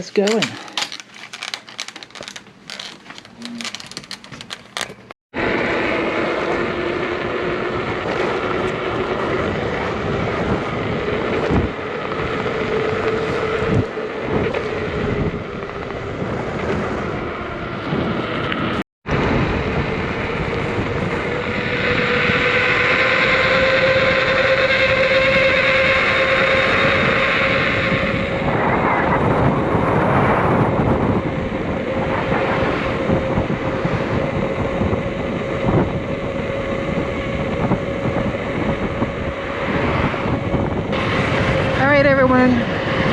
this going. Alright everyone,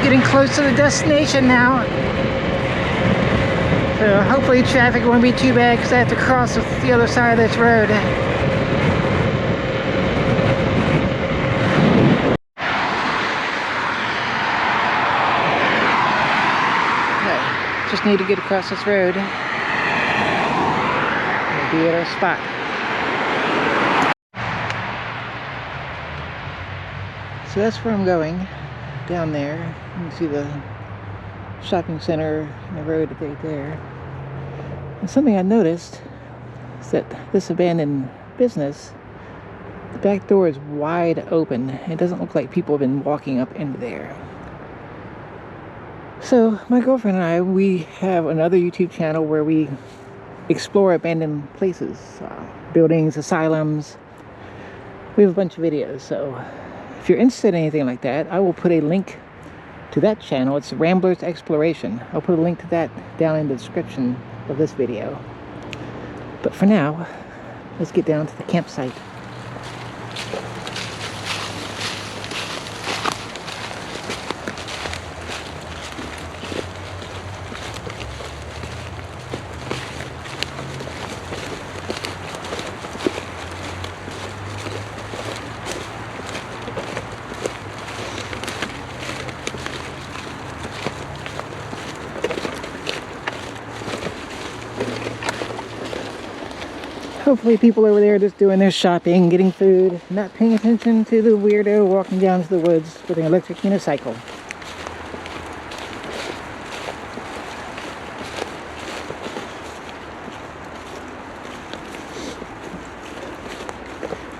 getting close to the destination now. So hopefully traffic won't be too bad because I have to cross the other side of this road. Okay, just need to get across this road. We'll be at our spot. So that's where I'm going, down there. You can see the shopping center and the road right there. And something I noticed is that this abandoned business, the back door is wide open. It doesn't look like people have been walking up into there. So my girlfriend and I, we have another YouTube channel where we explore abandoned places, buildings, asylums. We have a bunch of videos, so if you're interested in anything like that, I will put a link to that channel. It's Ramblers Exploration. I'll put a link to that down in the description of this video. But for now, let's get down to the campsite. Hopefully people over there are just doing their shopping, getting food, not paying attention to the weirdo walking down to the woods with an electric unicycle.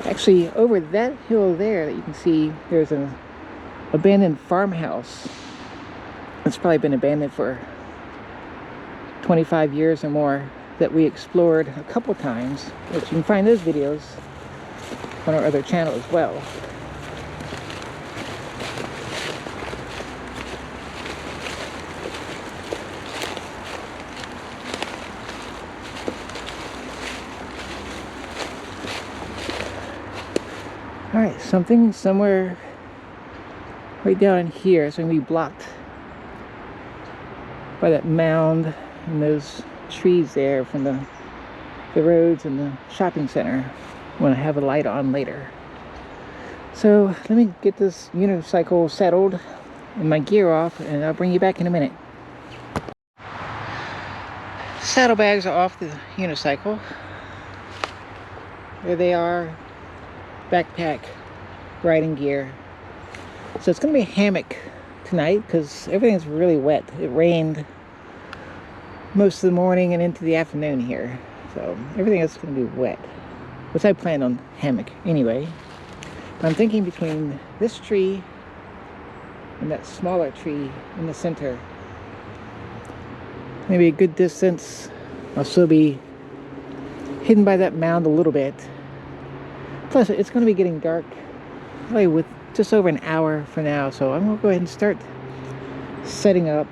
Actually, over that hill there that you can see, there's an abandoned farmhouse. It's probably been abandoned for 25 years or more, that we explored a couple times, which you can find those videos on our other channel as well. Alright, somewhere right down here is going to be blocked by that mound and those trees there from the roads and the shopping center when I have a light on later. So let me get this unicycle settled and my gear off, and I'll bring you back in a minute. Saddlebags are off the unicycle. There they are. Backpack, riding gear. So it's going to be a hammock tonight because everything's really wet. It rained most of the morning and into the afternoon here, so everything is going to be wet, which I planned on hammock anyway. I'm thinking between this tree and that smaller tree in the center, maybe a good distance. I'll still be hidden by that mound a little bit. Plus it's going to be getting dark probably with just over an hour from now, so I'm going to go ahead and start setting up.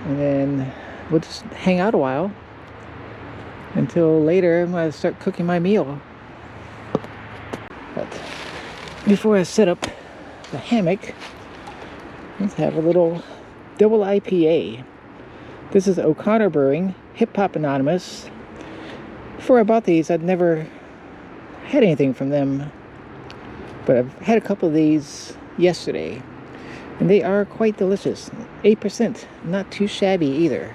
And then we'll just hang out a while until later. I'm going to start cooking my meal. But before I set up the hammock, let's have a little double IPA. This is O'Connor Brewing, Hip Hop Anonymous. Before I bought these, I'd never had anything from them, but I've had a couple of these yesterday. And they are quite delicious. 8%, not too shabby either.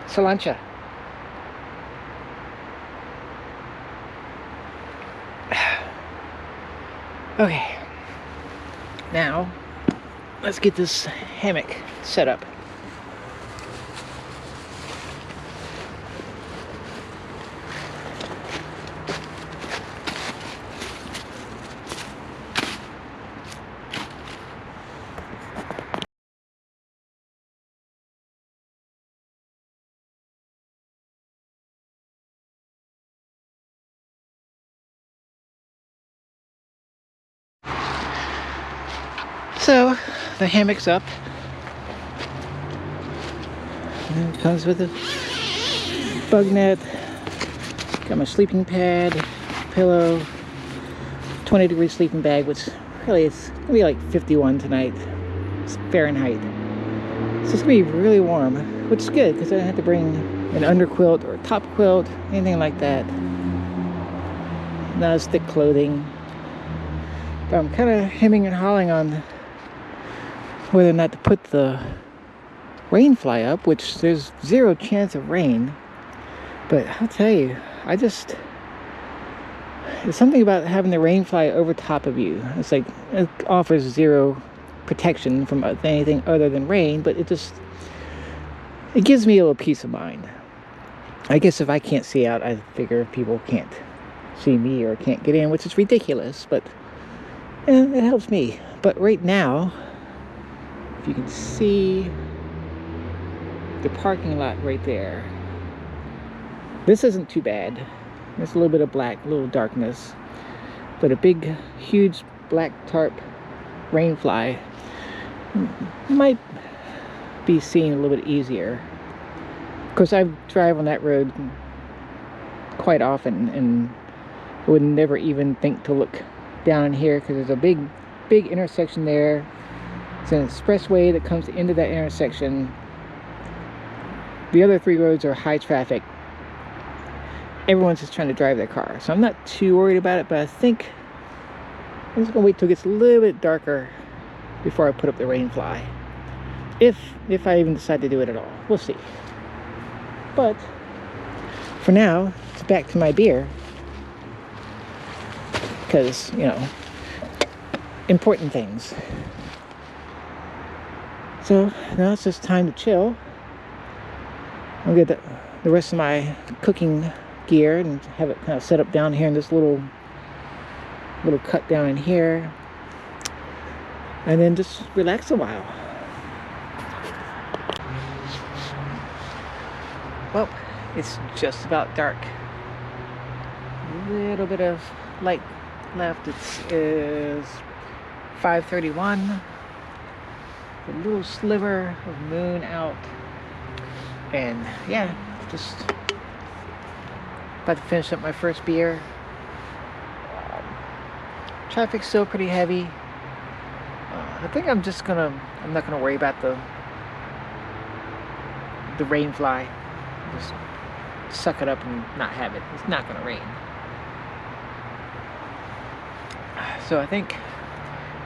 Salancha. Okay, now let's get this hammock set up. So the hammock's up. And it comes with a bug net. Got my sleeping pad, pillow, 20-degree sleeping bag, which really it's gonna be like 51 tonight. It's Fahrenheit. So it's gonna be really warm, which is good because I don't have to bring an underquilt or a top quilt, anything like that. Not as thick clothing. But I'm kind of hemming and hawing on whether or not to put the rain fly up, which there's zero chance of rain. But I'll tell you, there's something about having the rain fly over top of you. It's like it offers zero protection from anything other than rain, but it gives me a little peace of mind. I guess if I can't see out, I figure people can't see me or can't get in, which is ridiculous, but it helps me. But right now, if you can see the parking lot right there, this isn't too bad. There's a little bit of black, a little darkness, but a big, huge black tarp rain fly might be seen a little bit easier. Of course, I drive on that road quite often, and I would never even think to look down here because there's a big intersection there. It's an expressway that comes into that intersection. The other three roads are high traffic. Everyone's just trying to drive their car, so I'm not too worried about it, but I think I'm just gonna wait till it gets a little bit darker before I put up the rain fly. If I even decide to do it at all. We'll see. But for now, it's back to my beer. Because, important things. So now it's just time to chill. I'll get the rest of my cooking gear and have it kind of set up down here in this little cut down in here. And then just relax a while. Well, it's just about dark. A little bit of light left. It is 5:31. A little sliver of moon out. And yeah, just about to finish up my first beer. Traffic's still pretty heavy. I think I'm not gonna worry about the rain fly. Just suck it up and not have it. It's not gonna rain. So I think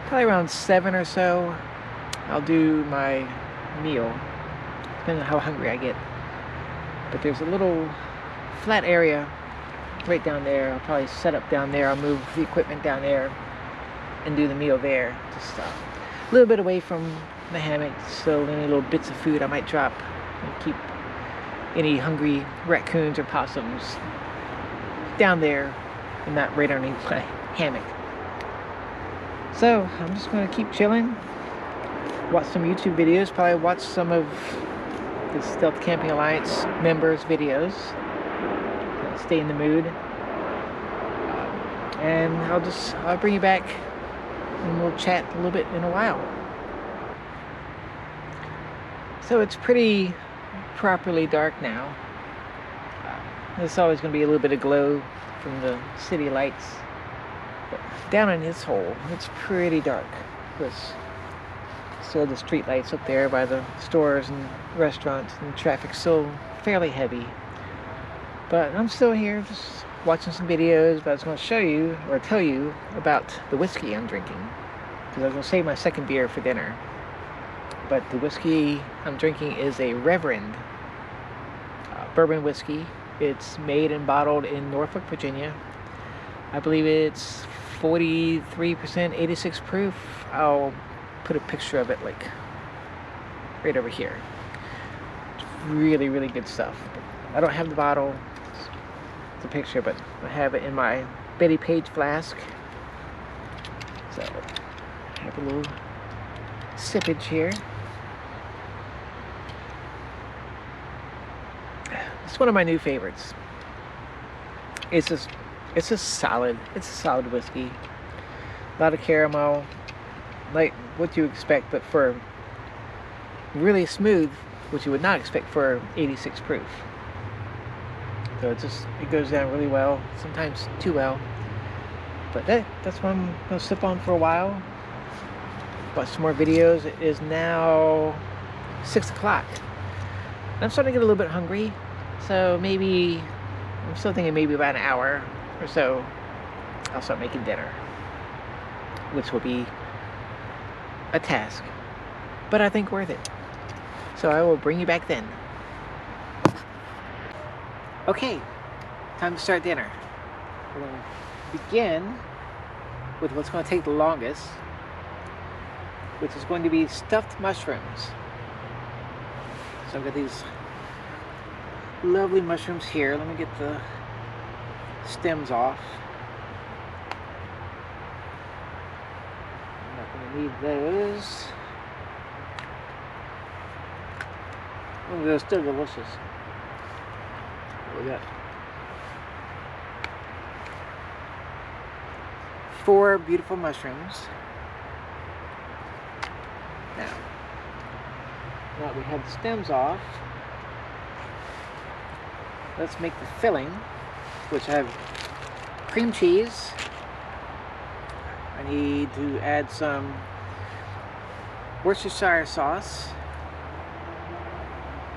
probably around 7 or so, I'll do my meal, depending on how hungry I get. But there's a little flat area right down there. I'll probably set up down there. I'll move the equipment down there and do the meal there. Just a little bit away from the hammock, so any little bits of food I might drop and keep any hungry raccoons or possums down there and not right underneath my hammock. So I'm just going to keep chilling, watch some YouTube videos, probably watch some of the Stealth Camping Alliance members' videos, stay in the mood, and I'll bring you back and we'll chat a little bit in a while. So it's pretty properly dark now. There's always going to be a little bit of glow from the city lights, but down in this hole it's pretty dark. There's still the street lights up there by the stores and restaurants, and traffic's still fairly heavy. But I'm still here just watching some videos, but I was going to show you or tell you about the whiskey I'm drinking, because I was going to save my second beer for dinner. But the whiskey I'm drinking is a Reverend bourbon whiskey. It's made and bottled in Norfolk, Virginia. I believe it's 43% 86 proof. I'll put a picture of it like right over here. It's really, really good stuff. I don't have the bottle, it's a picture, but I have it in my Betty Page flask. So I have a little sippage here. It's one of my new favorites. It's a solid whiskey. A lot of caramel, like what you expect, but for really smooth, which you would not expect for 86 proof. So it goes down really well, sometimes too well. But that's what I'm gonna sip on for a while. Watch some more videos. It is now 6 o'clock. I'm starting to get a little bit hungry, so maybe I'm still thinking maybe about an hour or so I'll start making dinner, which will be a task, but I think worth it. So I will bring you back then. Okay, time to start dinner. We're going to begin with what's going to take the longest, which is going to be stuffed mushrooms. So I've got these lovely mushrooms here. Let me get the stems off. I'm not going to need those. Oh, they're still delicious. We got 4 beautiful mushrooms. Now that we have the stems off, let's make the filling, which I have cream cheese. I need to add some Worcestershire sauce.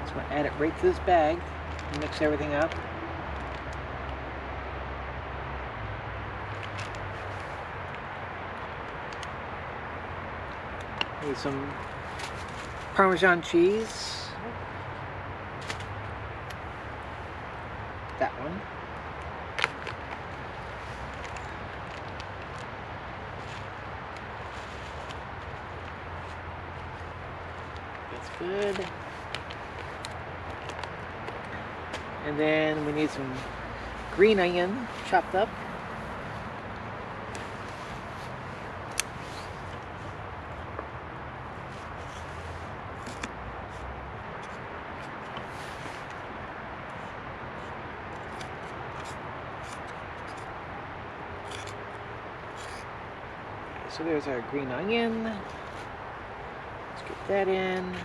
So I'm going to add it right to this bag. Mix everything up. Need some Parmesan cheese. That one. That's good. And then we need some green onion chopped up. So there's our green onion. Let's get that in.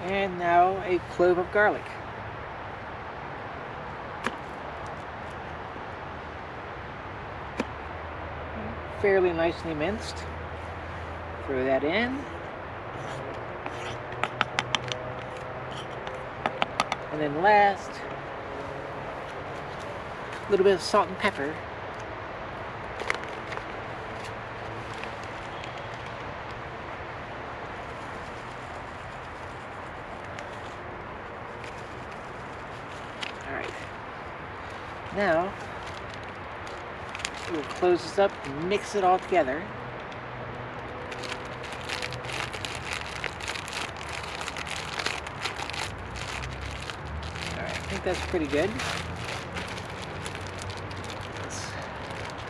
And now a clove of garlic. Fairly nicely minced. Throw that in. And then last, a little bit of salt and pepper. Now, we'll close this up and mix it all together. Alright, I think that's pretty good. Let's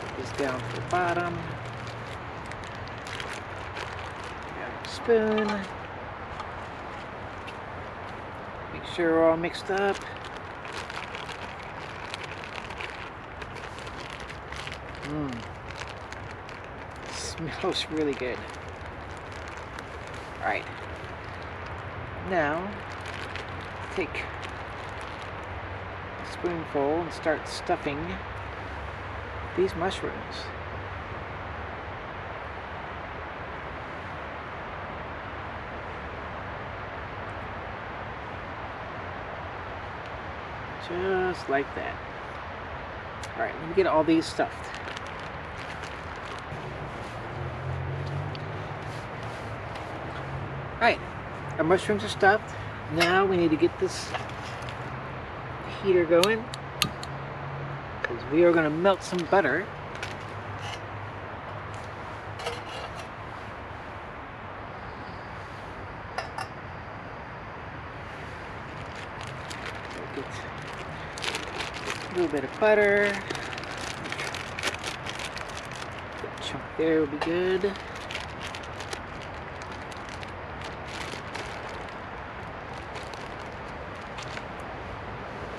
put this down to the bottom. Grab a spoon. Make sure we're all mixed up. Smells really good. Alright. Now, take a spoonful and start stuffing these mushrooms. Just like that. Alright, let me get all these stuffed. Alright, our mushrooms are stuffed. Now we need to get this heater going because we are going to melt some butter. Get a little bit of butter. Good chunk there will be good.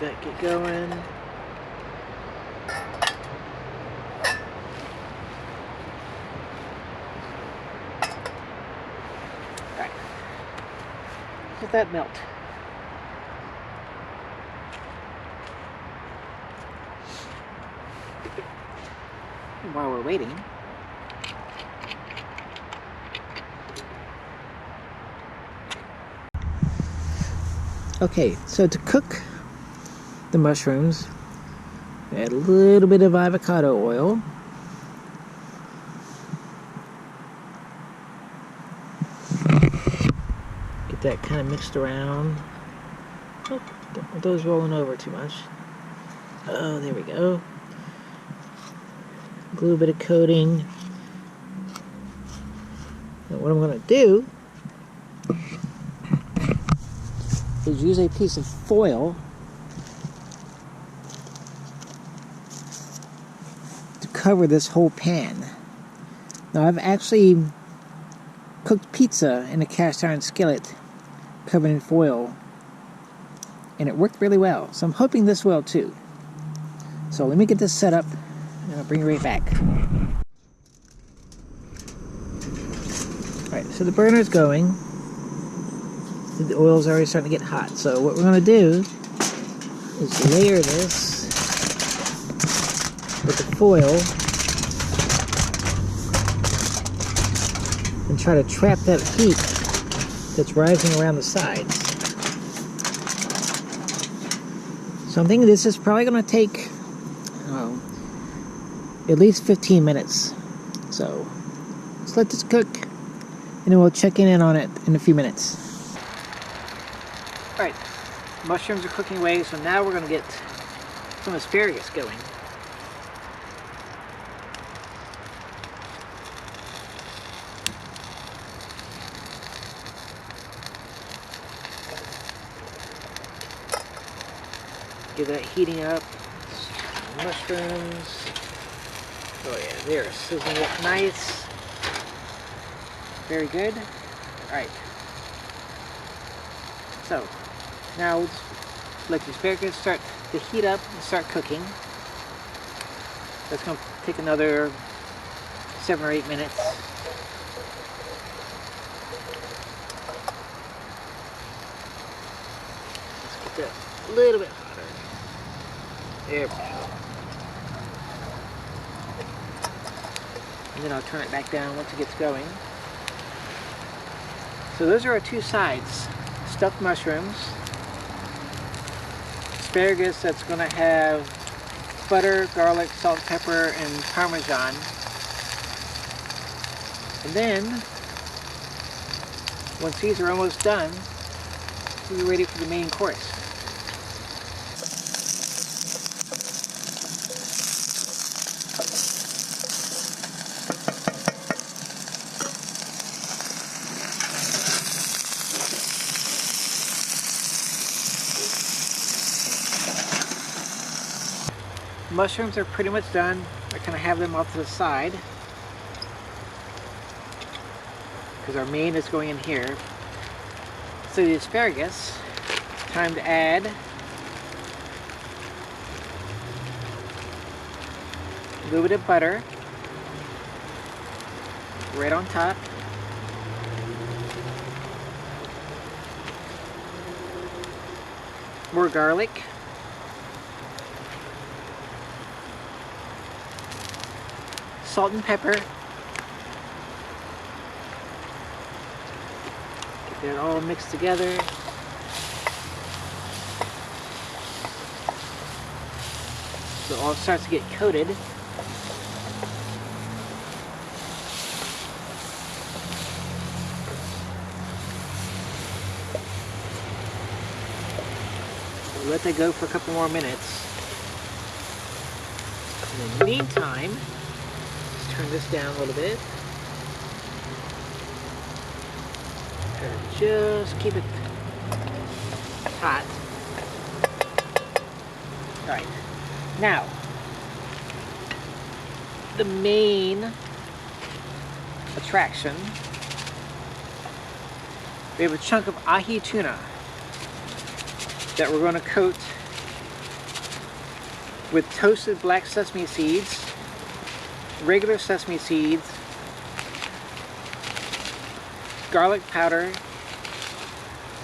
That get going. Alright. Let that melt. And while we're waiting, okay, so to cook the mushrooms, add a little bit of avocado oil. Get that kind of mixed around. Oh, don't want those rolling over too much. Oh, there we go. A little bit of coating. Now what I'm going to do is use a piece of foil to cover this whole pan. Now I've actually cooked pizza in a cast iron skillet covered in foil, and it worked really well. So I'm hoping this will too. So let me get this set up and I'll bring you right back. Alright, so the burner's going. The oil's already starting to get hot. So what we're going to do is layer this with the foil and try to trap that heat that's rising around the sides. So I'm thinking this is probably going to take at least 15 minutes. So let's let this cook and then we'll check in on it in a few minutes. Alright, mushrooms are cooking away, so now we're going to get some asparagus going. Get that heating up. Mushrooms. Oh yeah, they're sizzling up nice. Very good. Alright. So, now let's let the asparagus start to heat up and start cooking. That's going to take another 7 or 8 minutes. Let's get that a little bit hotter. There we go. And then I'll turn it back down once it gets going. So those are our two sides. Stuffed mushrooms, asparagus that's going to have butter, garlic, salt, pepper, and Parmesan. And then, once these are almost done, we'll be ready for the main course. Mushrooms are pretty much done. I kind of have them off to the side because our main is going in here. So the asparagus, it's time to add a little bit of butter right on top. More garlic. Salt and pepper. Get that all mixed together. So it all starts to get coated. A let that go for a couple more minutes. In the meantime, let's turn this down a little bit. And just keep it hot. Alright, now, the main attraction, we have a chunk of ahi tuna that we're going to coat with toasted black sesame seeds, regular sesame seeds, garlic powder,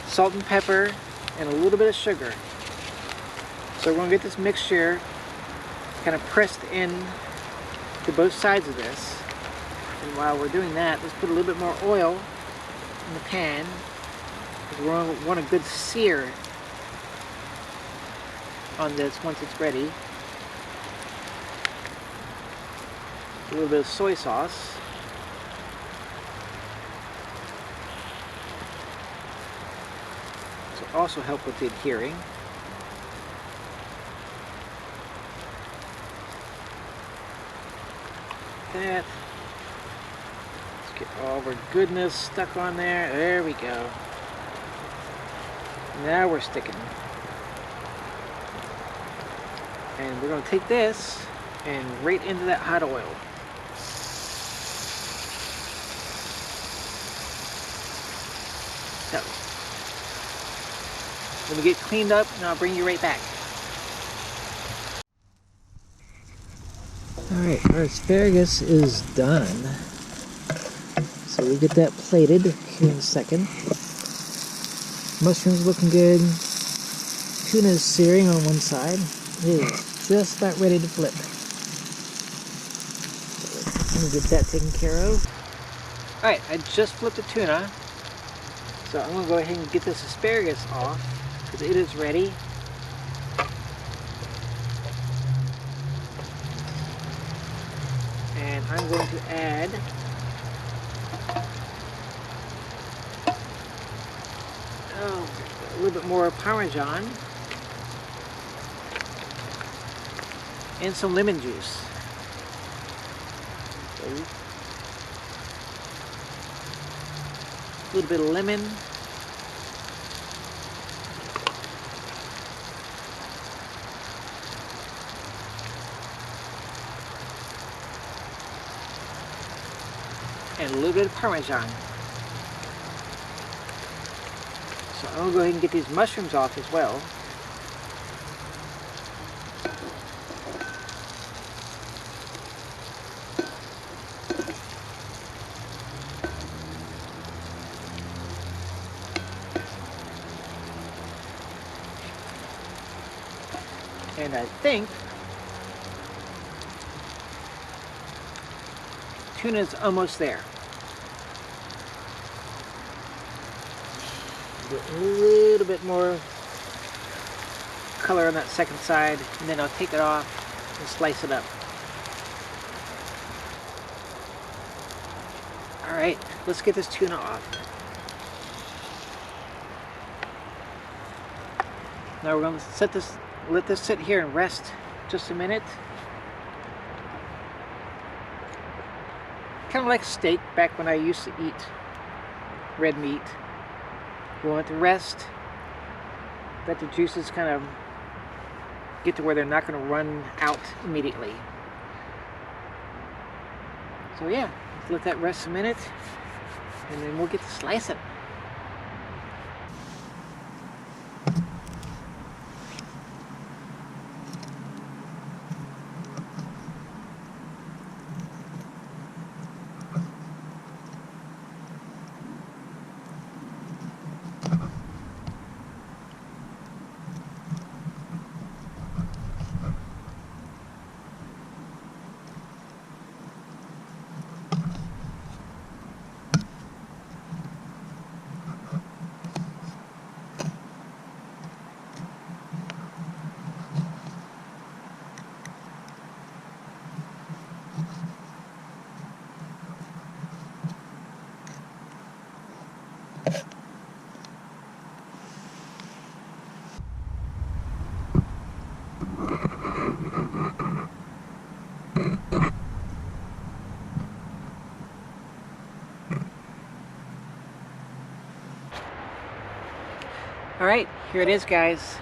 salt and pepper, and a little bit of sugar. So we're going to get this mixture kind of pressed in to both sides of this. And while we're doing that, let's put a little bit more oil in the pan, because we want a good sear on this once it's ready. A little bit of soy sauce. This will also help with the adhering. That. Let's get all of our goodness stuck on there. There we go. Now we're sticking. And we're going to take this and right into that hot oil. So, when we get cleaned up, and I'll bring you right back. Alright, our asparagus is done. So we'll get that plated here in a second. Mushrooms looking good. Tuna is searing on one side. It is just about ready to flip. So let me get that taken care of. Alright, I just flipped the tuna. So I'm going to go ahead and get this asparagus off, because it is ready. And I'm going to add a little bit more Parmesan and some lemon juice. So, a little bit of lemon. And a little bit of Parmesan. So I'm going to go ahead and get these mushrooms off as well. And I think tuna's almost there. Get a little bit more color on that second side, and then I'll take it off and slice it up. Alright, let's get this tuna off. Now we're going to let this sit here and rest just a minute. Kind of like steak back when I used to eat red meat. You want it to rest, let the juices kind of get to where they're not going to run out immediately. So yeah, let's let that rest a minute, and then we'll get to slicing. All right, here it is, guys.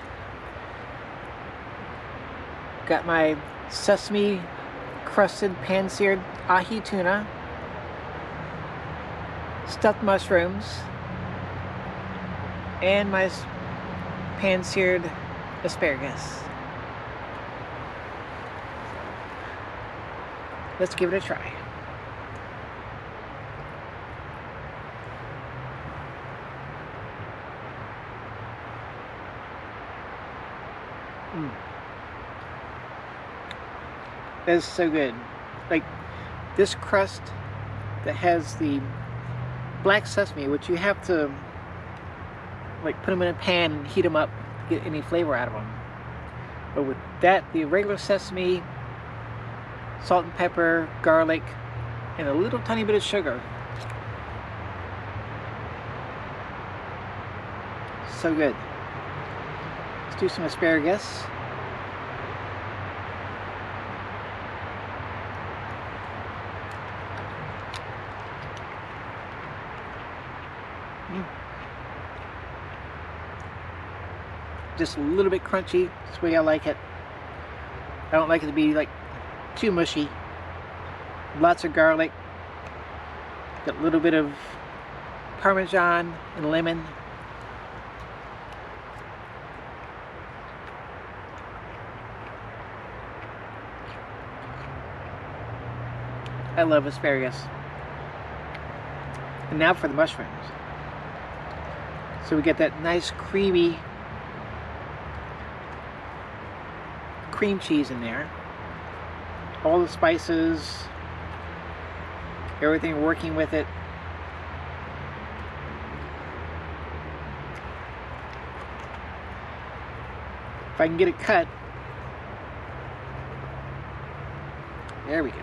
Got my sesame crusted pan-seared ahi tuna, stuffed mushrooms, and my pan-seared asparagus. Let's give it a try. That is so good. Like this crust that has the black sesame, which you have to like put them in a pan and heat them up to get any flavor out of them. But with that, the regular sesame, salt and pepper, garlic, and a little tiny bit of sugar. So good. Let's do some asparagus. Just a little bit crunchy. That's the way I like it. I don't like it to be like too mushy. Lots of garlic. Got a little bit of Parmesan and lemon. I love asparagus. And now for the mushrooms. So we get that nice creamy cream cheese in there. All the spices, everything working with it. If I can get it cut. There we go.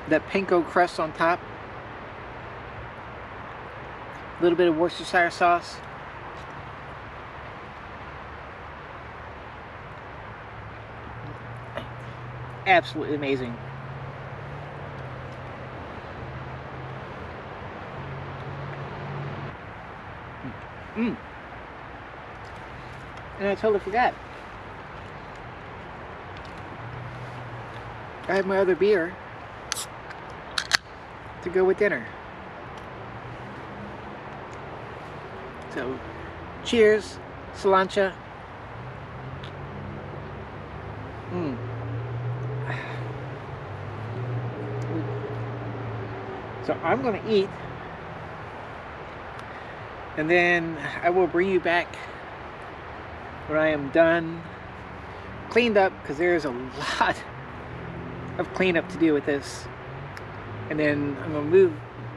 That panko crust on top. A little bit of Worcestershire sauce. Absolutely amazing. And I totally forgot. I have my other beer to go with dinner. So, cheers, cilantro. So I'm going to eat, and then I will bring you back when I am done, cleaned up, because there's a lot of cleanup to do with this. And then I'm going to move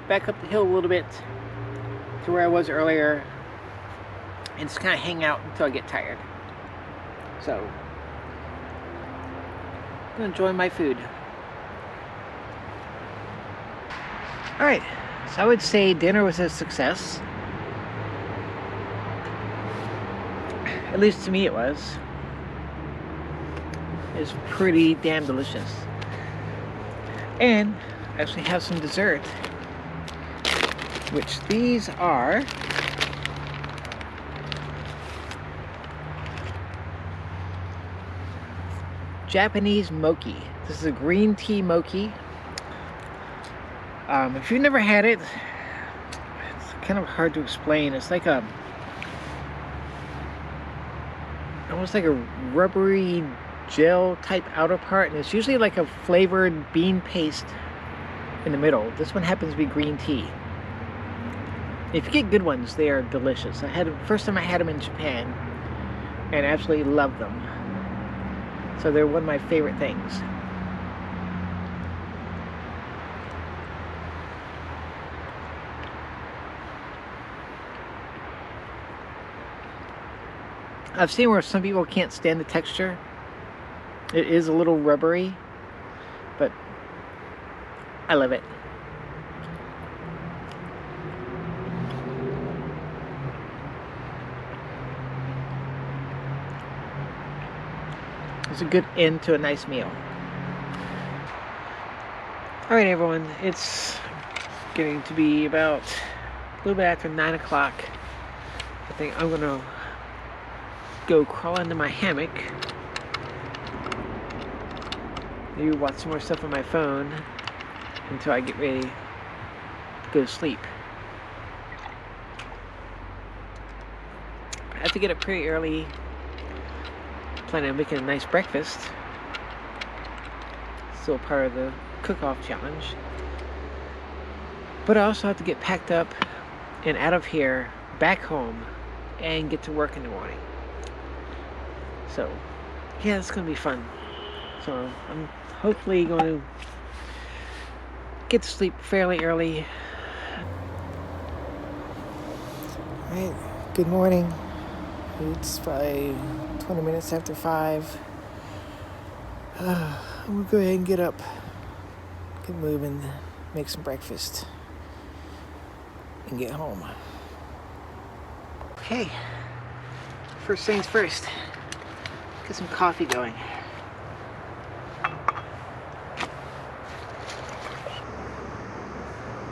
back up the hill a little bit to where I was earlier and just kind of hang out until I get tired. So, I'm going to enjoy my food. Alright, so I would say dinner was a success. At least to me it was. It was pretty damn delicious. And I actually have some dessert, which these are Japanese mochi. This is a green tea mochi. If you've never had it, it's kind of hard to explain. It's like a almost like a rubbery gel type outer part, and it's usually like a flavored bean paste in the middle. This one happens to be green tea. If you get good ones, they are delicious. First time I had them in Japan and absolutely loved them. So they're one of my favorite things. I've seen where some people can't stand the texture. It is a little rubbery, but I love it. It's a good end to a nice meal. Alright everyone, it's getting to be about a little bit after 9 o'clock. I think I'm gonna go crawl into my hammock. Maybe watch some more stuff on my phone until I get ready to go to sleep. I have to get up pretty early. Planning on making a nice breakfast. Still part of the cook-off challenge. But I also have to get packed up and out of here, back home, and get to work in the morning. So, yeah, it's going to be fun. So, I'm hopefully going to get to sleep fairly early. Alright, good morning. It's probably 20 minutes after 5. I'm going to go ahead and get up, get moving, make some breakfast, and get home. Okay, first things first, get some coffee going.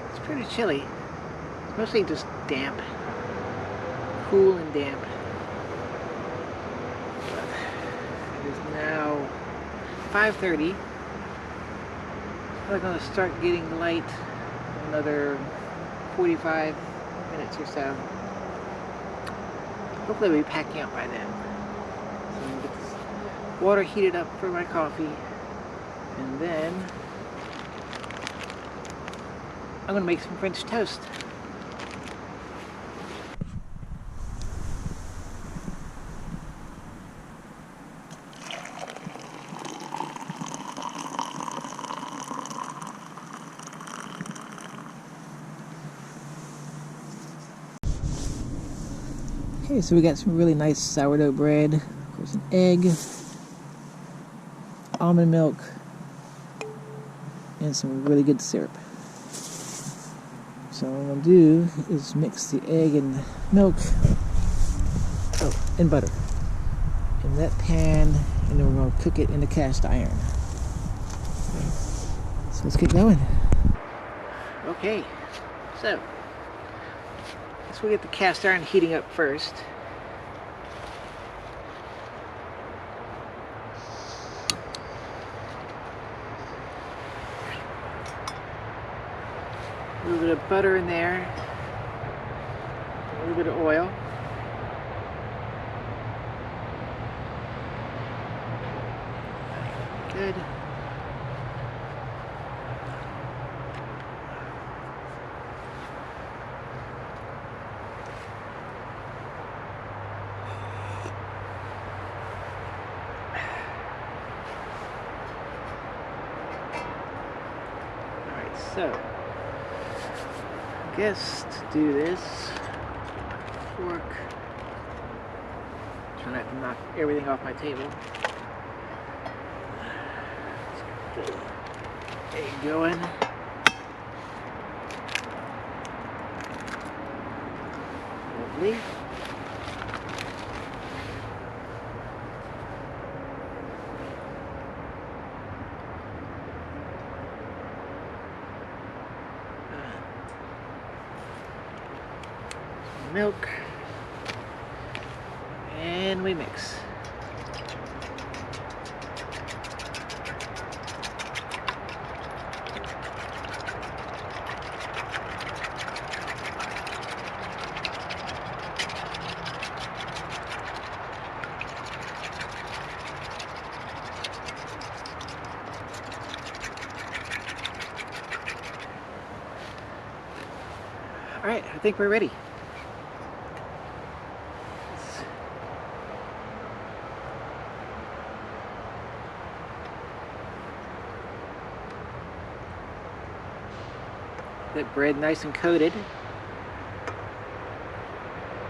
It's pretty chilly. It's mostly just damp, cool and damp. But it is now 5:30. I'm going to start getting light in another 45 minutes or so. Hopefully we'll be packing up by then. So I'm going to get this water heated up for my coffee. And then I'm going to make some French toast. Okay, so we got some really nice sourdough bread, of course an egg, almond milk, and some really good syrup. So what I'm going to do is mix the egg and milk, and butter in that pan, and then we're going to cook it in the cast iron. So let's get going. Okay, so we'll get the cast iron heating up first. A little bit of butter in there. A little bit of oil. Good. So, I guess to do this, fork, try not to knock everything off my table. Let's get the egg going. Lovely. Milk, and we mix. All right, I think we're ready. That bread nice and coated,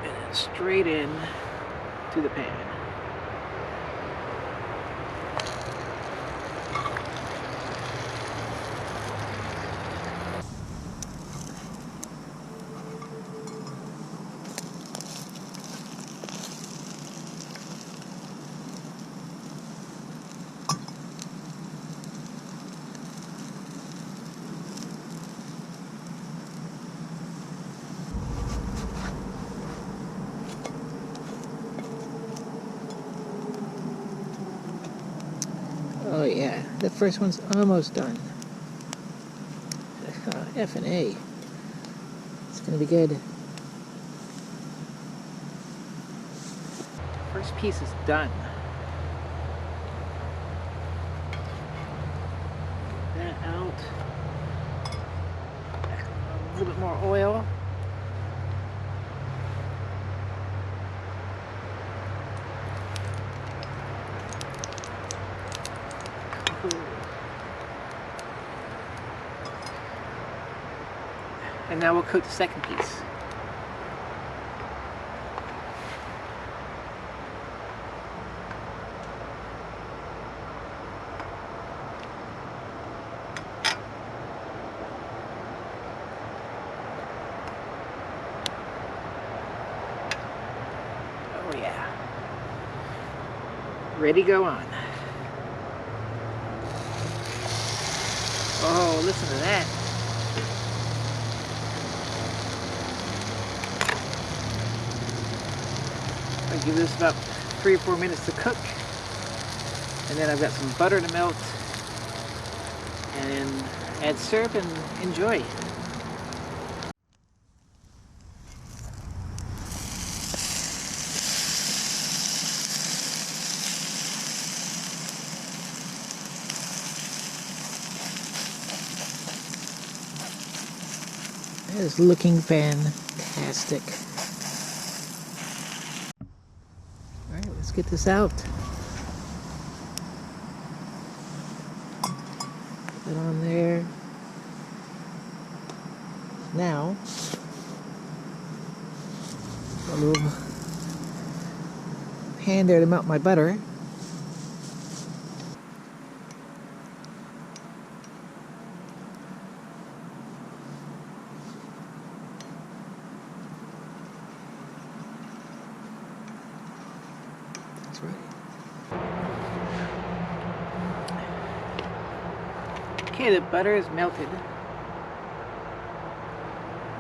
and then straight in to the pan. yeah, the first one's almost done. F and A. It's gonna be good. First piece is done. Get that out. A little bit more oil. And now we'll coat the second piece. Oh yeah. Ready to go on. Oh, listen to that. I'll give this about 3 or 4 minutes to cook. And then I've got some butter to melt. And add syrup and enjoy. It is looking fantastic. Alright, let's get this out. Put it on there. Now, a little pan there to melt my butter. That's right. Okay, the butter is melted.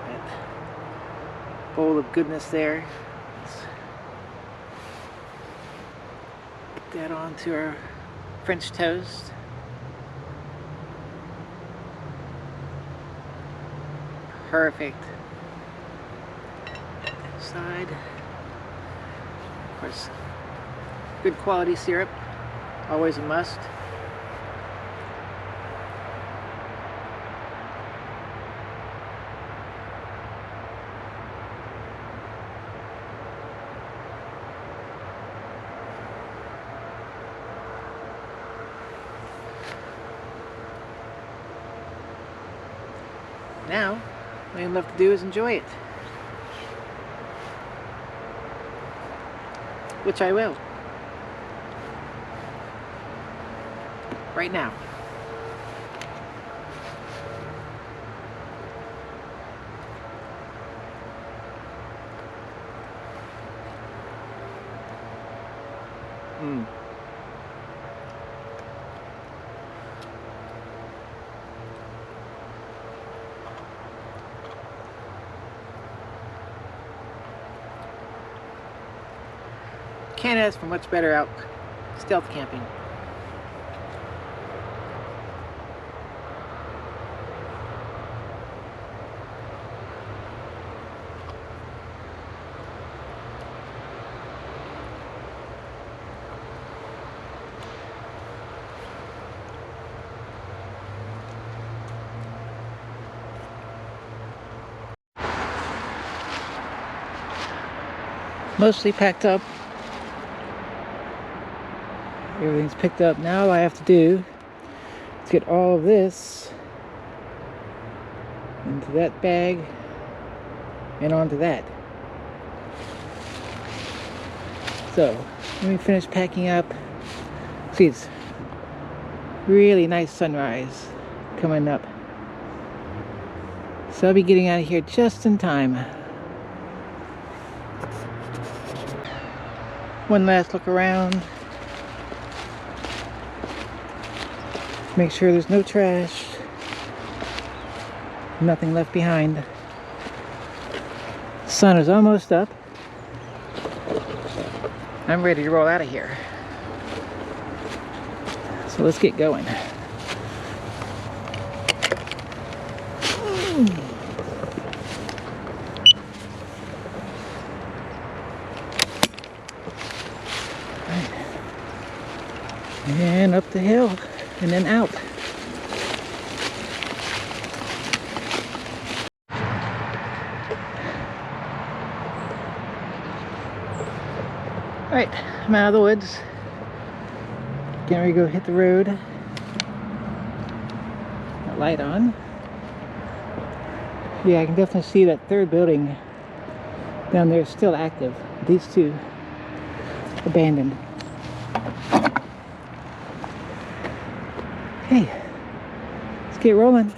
That bowl of goodness there. Let's put that onto our French toast. Perfect. Side. Of course, good quality syrup. Always a must. Now, all you have to do is enjoy it. Which I will. Right now. Can't ask for much better out stealth camping. Mostly packed up. Everything's picked up. Now all I have to do is get all of this into that bag and onto that. So, let me finish packing up. See, it's really nice sunrise coming up. So I'll be getting out of here just in time. One last look around. Make sure there's no trash. Nothing left behind. Sun is almost up. I'm ready to roll out of here. So So let's get going. And up the hill and then out. Alright, I'm out of the woods. Getting ready to go hit the road. Got light on. Yeah, I can definitely see that third building down there is still active. These two abandoned. Okay, let's get rolling.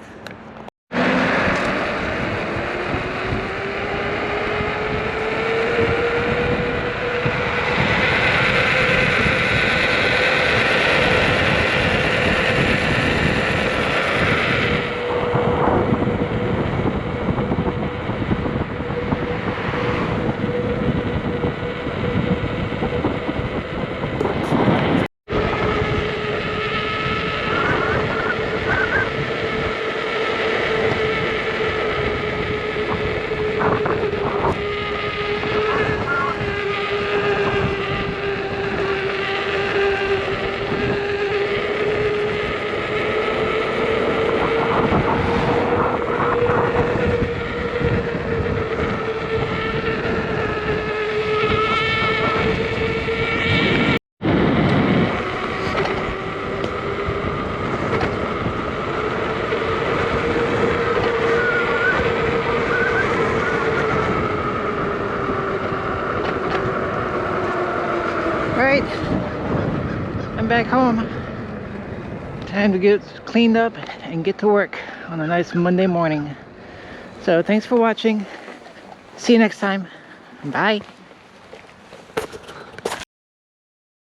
Alright, I'm back home. Time to get cleaned up and get to work on a nice Monday morning. So thanks for watching. See you next time. Bye.